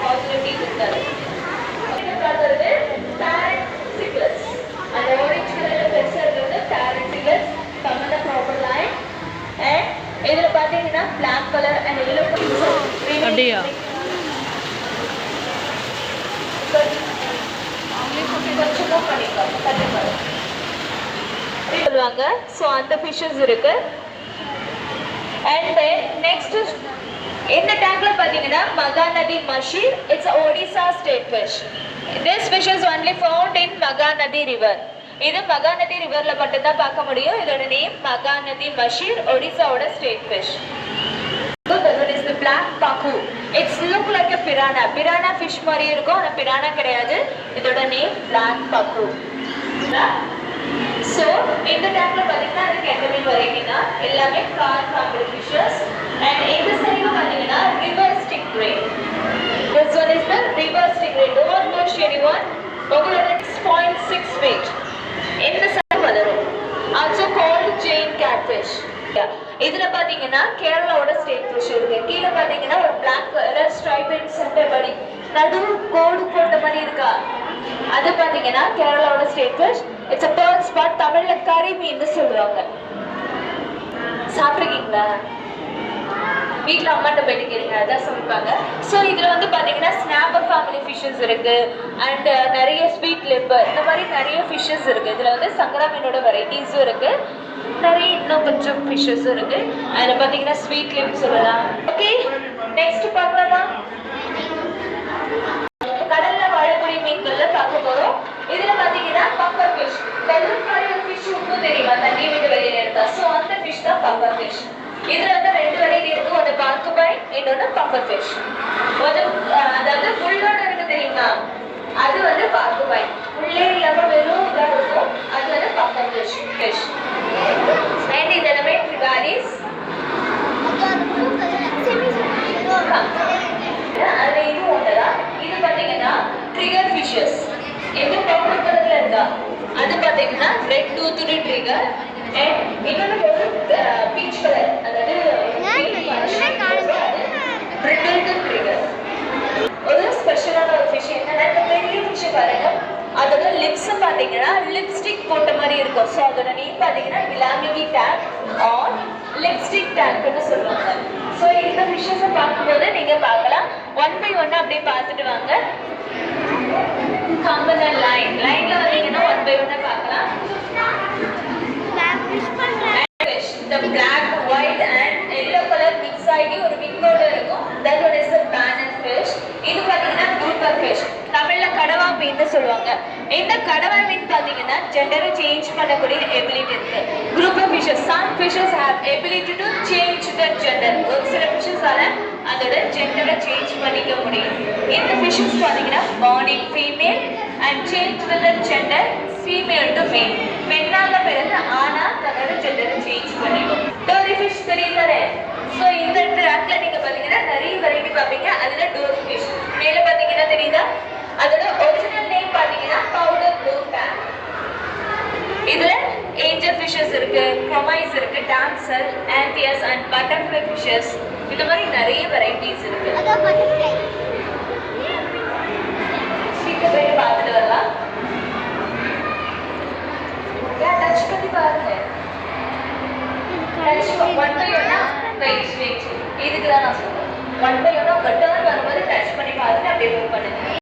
Possibilities இருக்காது. parrot cichlids. அந்த orange கலர்ல பெருசா இருக்கிறது parrot cichlids come in a proper line. And இதுல பாத்தீங்கன்னா black color and yellow color அப்படியா சொல்லுவாங்க. ஸோ அந்த ஃபிஷஸ் இருக்கு. அண்ட் தென் நெக்ஸ்ட் இந்த டேங்க்ல பாத்தீங்கன்னா Mahanadi mahseer. It's Odisha state fish. This fish is only found in Mahanadi river. இது மகாநதி ரிவர்ல மட்டும் தான் பார்க்க முடியும். இதோட நேம் மகாநதி மஷீர், ஒடிசாவோட state fish. That is the black pacu. It's look like a piranha. Piranha fish மாதிரி இருக்கும், ஆனா piranha கிடையாது. இதோட நேம் black pacu. So இந்த டேங்க்ல பாத்தீங்கன்னா அதுக்கு எந்த மீன் வெரைட்டினா எல்லாமே கார் ஃபேமிலி ஃபிஷஸ். And இந்த சைடுல பாத்தீங்கன்னா river stingray. This one is the river stingray. Don't push anyone. உங்களோட 6.6 weight. இந்த சைடு வளரும். Also called Jain catfish. இதுல பாத்தீங்கன்னா கேரளாவோட ஸ்டேட் ஃபிஷ் இருக்கு. கீழே பாத்தீங்கன்னா ஒரு பிளாக் கலர் ஸ்ட்ரைப்ட் சென்டர் படி நடு கோடு போட்ட மாதிரி இருக்கா, அது பாத்தீங்கன்னா கேரளாவோட state fish. It's a pearl spot. தமிழ்ல கறி மீன் சொல்லுவாங்க. சாப்பிட்டுருக்கீங்களா? வீட்டில் அம்மாட்ட போயிட்டு கேளுங்க, அதான் சமைப்பாங்க. ஸோ இதில் வந்து பார்த்தீங்கன்னா ஸ்னாப்பர் ஃபேமிலி ஃபிஷ்ஷஸ் இருக்கு. அண்ட் நிறைய ஸ்வீட் லிப்பர், இந்த மாதிரி நிறைய ஃபிஷ்ஷஸ் இருக்கு. இதில் வந்து சங்கரா மீனோட வெரைட்டிஸும் இருக்கு, நிறைய இன்னும் கொஞ்சம் ஃபிஷ்ஷஸும் இருக்கு. அதில் பார்த்தீங்கன்னா ஸ்வீட் லிப் சொல்லலாம். ஓகே, நெக்ஸ்ட் பார்க்கலாமா? கடல்ல வாழக்கூடிய மீன்கள்ல பார்க்க போறோம். இதுல பாத்தீங்கன்னா பப்பர் ஃபிஷ். பலூன் மாதிரி ஒரு ஃபிஷ் உப்பு தெரியுமா, தண்ணி விட்டு வெளியில எடுத்தா. ஸோ அந்த ஃபிஷ் தான் பப்பர் ஃபிஷ். இதுல வந்து ரெண்டு வெரைட்டி இருக்கு, ஒன்று பார்க்குபைன், இன்னொன்று பப்பர் ஃபிஷ். அதாவது புல்லோட இருக்கு தெரியுமா, அது வந்து பார்க்குபைன். உள்ளே இல்லாம வெறும் இதா இருக்கும், அது வந்து பப்பர் ஃபிஷ். அண்ட் இது எல்லாமே ட்ரிகாலிஸ். அதுல இது ஒண்ணுதான். இது பாத்தீங்கன்னா ட்ரிகர் ஃபிஷஸ். எது பவுடர் கலர்ல இருக்கா, அது பாத்தீங்கன்னா ரெட் டூத்ட் ட்ரிகர். அண்ட் இன்னொன்று பீச் கலர், அதாவது பிரிட்டில்ட் ட்ரிகர். ஒரு ஸ்பெஷலான ஒரு ஃபிஷ் என்னன்னா, இந்த பெரிய ஃபிஷ் பாருங்க, அதோட லிப்ஸ் பாத்தீங்கன்னா லிப்ஸ்டிக் போட்ட மாதிரி இருக்கும். ஸோ அதோட நேம் பாத்தீங்கன்னா இலாமிவி டேங்க் ஆர் லிப்ஸ்டிக் டேங்க்னு சொல்லுவாங்க. ஸோ இந்த ஃபிஷ்ஷஸை பார்க்கும்போது நீங்க பார்க்கலாம். ஒன் பை ஒன்னா அப்படியே பார்த்துட்டு வாங்க. கம்பன லைன்ல வந்தீங்கன்னா ஒன் பை ஒன்னா பார்க்கலாம். The black, white and yellow color mix ஆகி ஒரு விங்கோட இருக்கும். That one is a banana fish. இது பாத்தீங்கன்னா grouper fish. தமிழ்ல கடவா மீன் சொல்லுவாங்க. இந்த கடவா மீன் பாத்தீங்கன்னா ஜெண்டரை சேஞ்ச் பண்ணக்கூடிய எபிலிட்டி இருக்கு. grouper fishes, some fishes have ability to change their gender. ஒரு சில ஃபிஷஸால அதோட ஜெண்டரை சேஞ்ச் பண்ணிக்க முடியும். இந்த ஃபிஷஸ் பாத்தீங்கன்னா born in female and change their gender female to male. பெண்ணாக பிறந்து ஆனா தன்னோட ஜெண்டரை சேஞ்ச் பண்ணிக்கும். டோரி ஃபிஷ் தெரியுதானே? ஸோ இந்த ட்ராக்ல நீங்க பாத்தீங்கன்னா நிறைய வெரைட்டி பார்ப்பீங்க. அதுல டோரி ஃபிஷ் மேல பாத்தீங்கன்னா தெரியுதா, அதோட ஒரிஜினல் நேம் பாத்தீங்கன்னா பவுடர் ப்ளூ டேங்க். இதுல ஏஞ்சல் ஃபிஷஸ் இருக்கு, க்ரோமைஸ் இருக்கு, டான்சர், ஆம்பியஸ் அண்ட் பட்டர்ஃப்ளை ஃபிஷஸ். இந்த மாதிரி நிறைய வெரைட்டிஸ் இருக்கு. சீக்கிரம் போய் பார்த்துட்டு வரலாம். டச் பண்ணி பாருங்க. ஒன் பை ஒன்னா வெயிட் இதுக்கு தான் நான் சொல்றேன். ஒன் பை ஒன்னா டர்ன் வரும்போது டச் பண்ணி பாருங்க, அப்படியே மூவ் பண்ணுங்க.